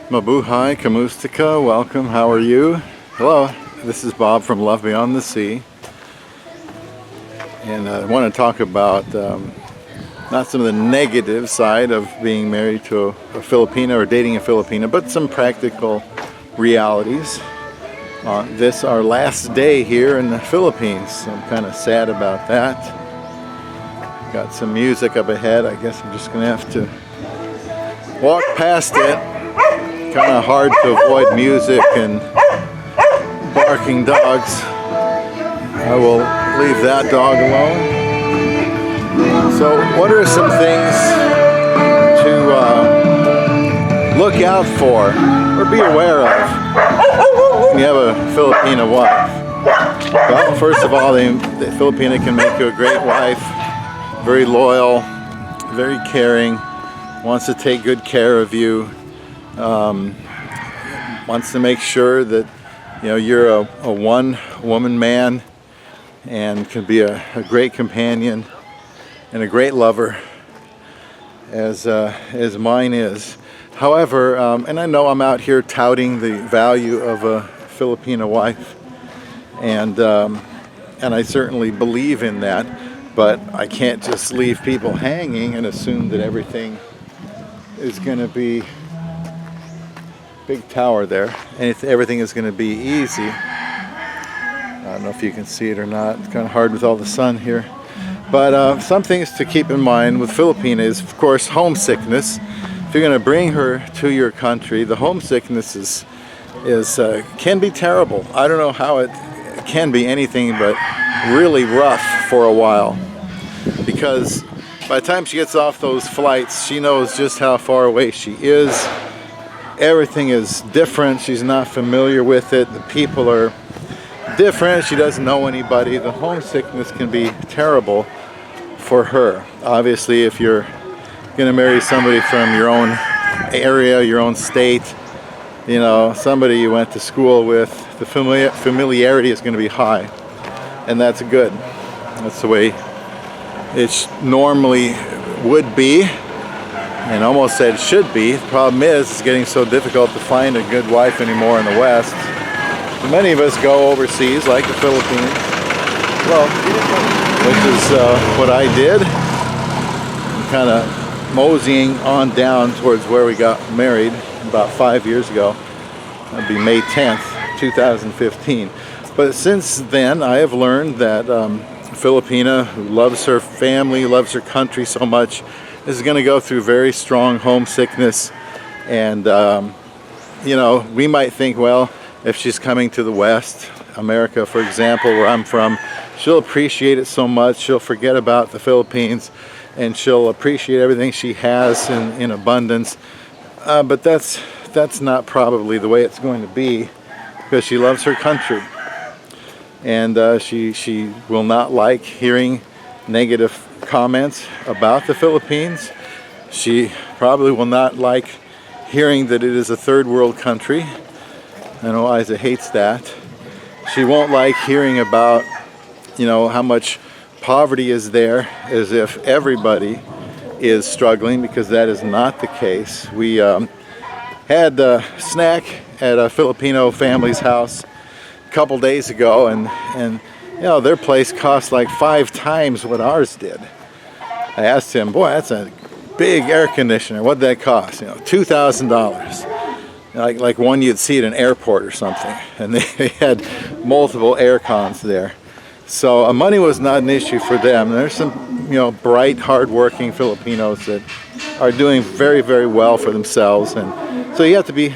Mabuhay, Kamustika, welcome, how are you? Hello, this is Bob from Love Beyond the Sea. And I want to talk about not some of the negative side of being married to a Filipina or dating a Filipina, but some practical realities. This our last day here in the Philippines, so I'm kind of sad about that. Got some music up ahead. I guess I'm just going to have to walk past it. Kind of hard to avoid music and barking dogs. I will leave that dog alone. So what are some things to look out for or be aware of when you have a Filipina wife? Well, first of all, the Filipina can make you a great wife. Very loyal, very caring, wants to take good care of you. Wants to make sure that you're a one-woman man and can be a great companion and a great lover, as mine is. However, and I know I'm out here touting the value of a Filipina wife, and I certainly believe in that, but I can't just leave people hanging and assume that everything is going to be big tower there, and everything is going to be easy. I don't know if you can see it or not. It's kind of hard with all the sun here. But some things to keep in mind with Filipina is, of course, homesickness. If you're going to bring her to your country, the homesickness can be terrible. I don't know how it can be anything but really rough for a while, because by the time she gets off those flights, she knows just how far away she is. Everything is different. She's not familiar with it. The people are different. She doesn't know anybody. The homesickness can be terrible for her. Obviously, if you're going to marry somebody from your own area, your own state, somebody you went to school with, the familiarity is going to be high. And that's good. That's the way it normally would be. And almost said should be. The problem is it's getting so difficult to find a good wife anymore in the West. Many of us go overseas, like the Philippines, which is what I did. I'm kind of moseying on down towards where we got married about 5 years ago. That'd be May 10th, 2015. But since then, I have learned that Filipina, who loves her family, loves her country so much, is going to go through very strong homesickness. And we might think, well, if she's coming to the West, America for example, where I'm from, she'll appreciate it so much, she'll forget about the Philippines and she'll appreciate everything she has in abundance. But that's not probably the way it's going to be, because she loves her country, and she will not like hearing negative comments about the Philippines. She probably will not like hearing that it is a third world country. I know Aiza hates that. She won't like hearing about how much poverty is there, as if everybody is struggling, because that is not the case. We had a snack at a Filipino family's house a couple days ago, and their place cost like 5 times what ours did. I asked him, boy, that's a big air conditioner. What'd that cost? $2,000. Like one you'd see at an airport or something. And they had multiple air cons there. So money was not an issue for them. There's some, bright, hard-working Filipinos that are doing very, very well for themselves. And so you have to be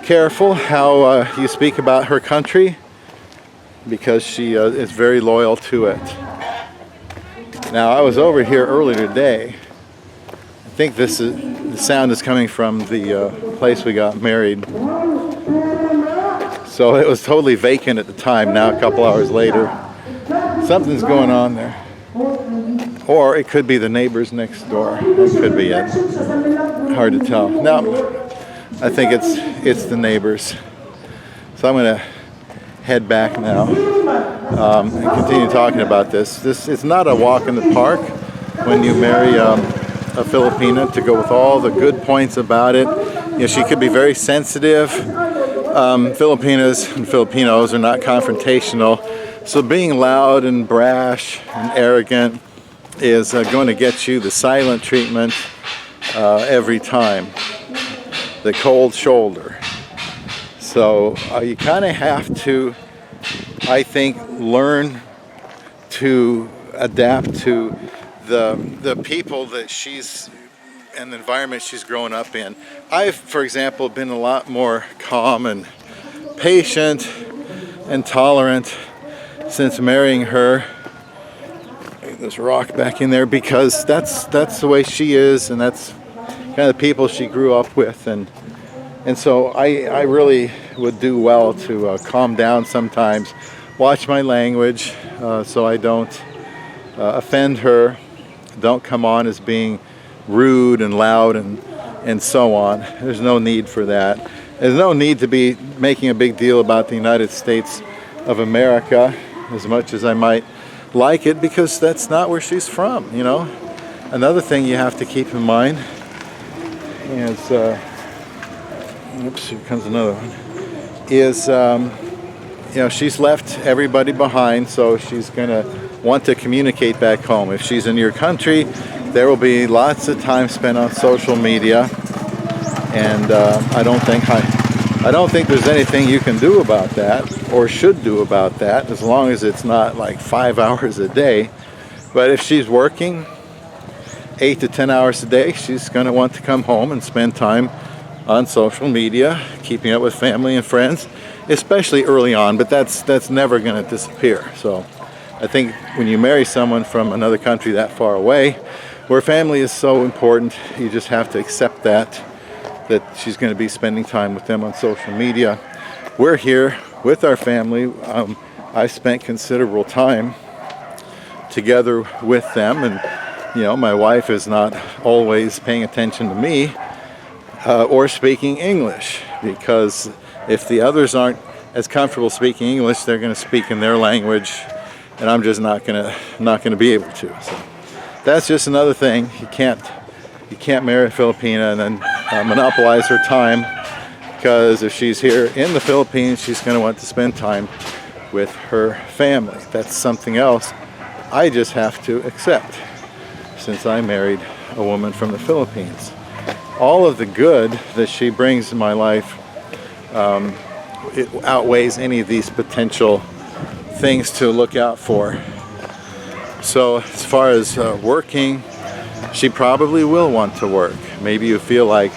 careful how you speak about her country, because she is very loyal to it. Now, I was over here earlier today. I think the sound is coming from the place we got married. So it was totally vacant at the time. Now, a couple hours later, something's going on there. Or it could be the neighbors next door. It could be it. Hard to tell. No, I think it's the neighbors. So I'm going to head back now and continue talking about this. It's not a walk in the park when you marry a Filipina, to go with all the good points about it she could be very sensitive. Filipinas and Filipinos are not confrontational, so being loud and brash and arrogant is going to get you the silent treatment every time, the cold shoulder. So you kind of have to, I think, learn to adapt to the people that she's and the environment she's grown up in. I've, for example, been a lot more calm and patient and tolerant since marrying her. This rock back in there, because that's the way she is, and that's kind of the people she grew up with, and so I really would do well to calm down sometimes, watch my language, so I don't offend her, don't come on as being rude and loud and so on. There's no need for that. There's no need to be making a big deal about the United States of America as much as I might like it, because that's not where she's from, you know. Another thing you have to keep in mind is, oops, here comes another one, is, she's left everybody behind, so she's going to want to communicate back home. If she's in your country, there will be lots of time spent on social media, and I don't think there's anything you can do about that, or should do about that, as long as it's not like 5 hours a day. But if she's working 8 to 10 hours a day, she's going to want to come home and spend time on social media, keeping up with family and friends, especially early on, but that's never going to disappear. So I think when you marry someone from another country that far away, where family is so important, you just have to accept that she's going to be spending time with them on social media. We're here with our family. I spent considerable time together with them, and my wife is not always paying attention to me or speaking English, because if the others aren't as comfortable speaking English, they're going to speak in their language, and I'm just not going to be able to. So that's just another thing. You can't marry a Filipina and then monopolize her time, because if she's here in the Philippines, she's going to want to spend time with her family. That's something else I just have to accept, since I married a woman from the Philippines. All of the good that she brings in my life, it outweighs any of these potential things to look out for. So as far as working, she probably will want to work. Maybe you feel like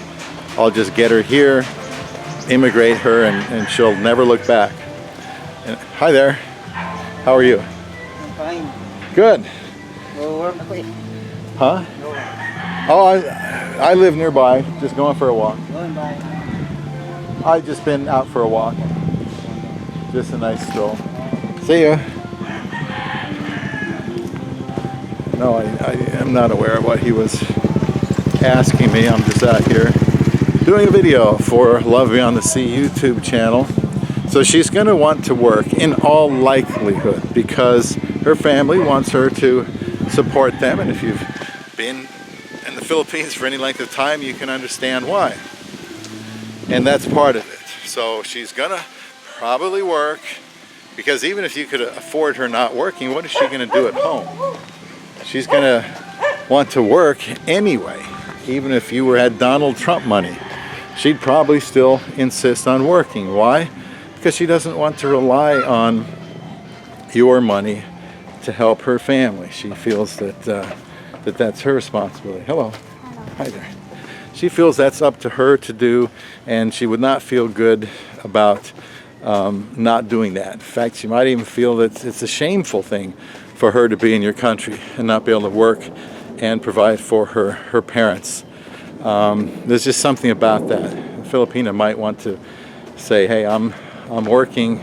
I'll just get her here, immigrate her, and she'll never look back. And, hi there. How are you? I'm fine. Good. Well, where am I? Huh? Oh, I live nearby, just going for a walk. Going by. I've just been out for a walk. Just a nice stroll. See ya. No, I am not aware of what he was asking me. I'm just out here doing a video for Love Beyond the Sea YouTube channel. So she's going to want to work in all likelihood, because her family wants her to support them, and if you've been in the Philippines for any length of time, you can understand why. And that's part of it. So she's going to probably work, because even if you could afford her not working, what is she going to do at home? She's going to want to work anyway. Even if you had Donald Trump money, she'd probably still insist on working. Why? Because she doesn't want to rely on your money to help her family. She feels that that's her responsibility. Hello. Hi there. She feels that's up to her to do, and she would not feel good about not doing that. In fact, she might even feel that it's a shameful thing for her to be in your country and not be able to work and provide for her parents. There's just something about that. A Filipina might want to say, hey, I'm working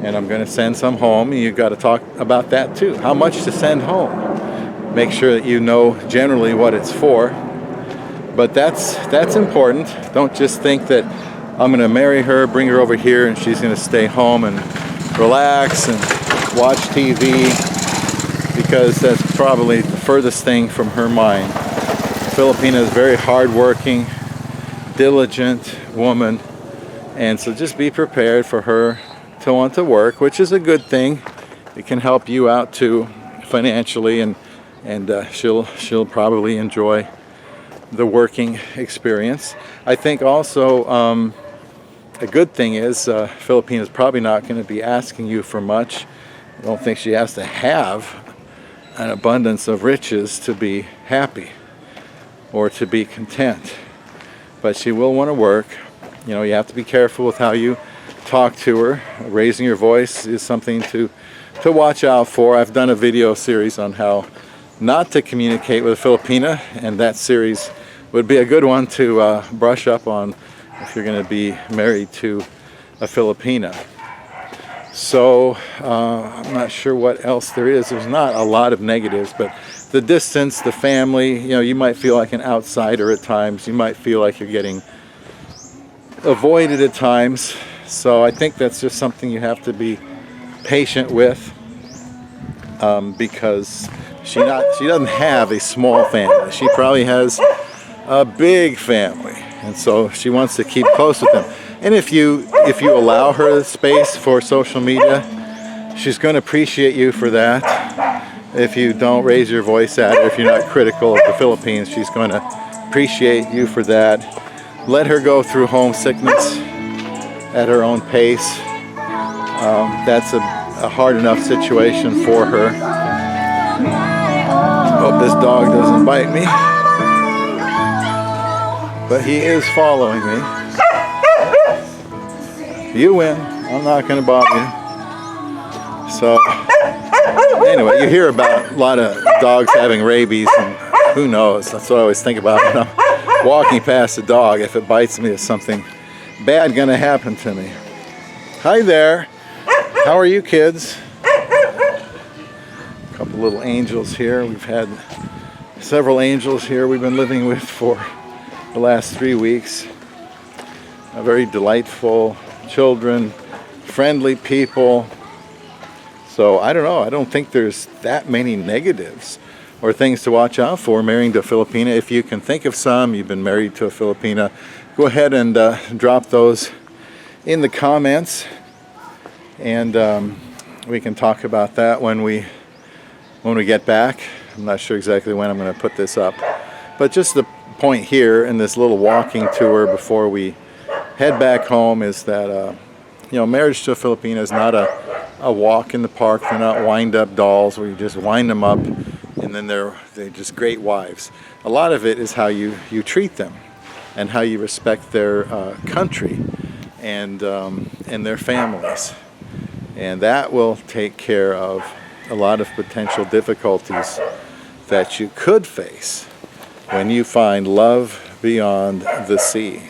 and I'm going to send some home. You've got to talk about that too. How much to send home? Make sure that you know generally what it's for. But that's important. Don't just think that I'm going to marry her, bring her over here, and she's going to stay home and relax and watch TV, because that's probably the furthest thing from her mind. Filipina is very hardworking, diligent woman, and so just be prepared for her to want to work, which is a good thing. It can help you out too financially, and she'll probably enjoy the working experience. I think also a good thing is Filipina is probably not going to be asking you for much. I don't think she has to have an abundance of riches to be happy or to be content, but she will want to work. You know, you have to be careful with how you talk to her. Raising your voice is something to watch out for. I've done a video series on how not to communicate with a Filipina, and that series would be a good one to brush up on if you're going to be married to a Filipina. So I'm not sure what else there is. There's not a lot of negatives, but the distance, the family, you know, you might feel like an outsider at times. You might feel like you're getting avoided at times. So I think that's just something you have to be patient with, because she doesn't have a small family. She probably has a big family, and so she wants to keep close with them. And if you allow her the space for social media, she's going to appreciate you for that. If you don't raise your voice at her, if you're not critical of the Philippines, she's going to appreciate you for that. Let her go through homesickness at her own pace. That's a hard enough situation for her. Hope this dog doesn't bite me, but he is following me. You win. I'm not going to bother you. So anyway, you hear about a lot of dogs having rabies, and who knows? That's what I always think about when I'm walking past a dog. If it bites me, there's something bad going to happen to me. Hi there. How are you kids? A couple little angels here. We've had several angels here we've been living with for the last 3 weeks. Very delightful children, friendly people. So I don't know. I don't think there's that many negatives or things to watch out for marrying to a Filipina. If you can think of some, you've been married to a Filipina, go ahead and drop those in the comments, and we can talk about that when we get back. I'm not sure exactly when I'm going to put this up, but just the point here in this little walking tour before we head back home is that marriage to a Filipina is not a walk in the park. They're not wind-up dolls where you just wind them up and then they're just great wives. A lot of it is how you treat them and how you respect their country and their families, and that will take care of a lot of potential difficulties that you could face when you find love beyond the sea.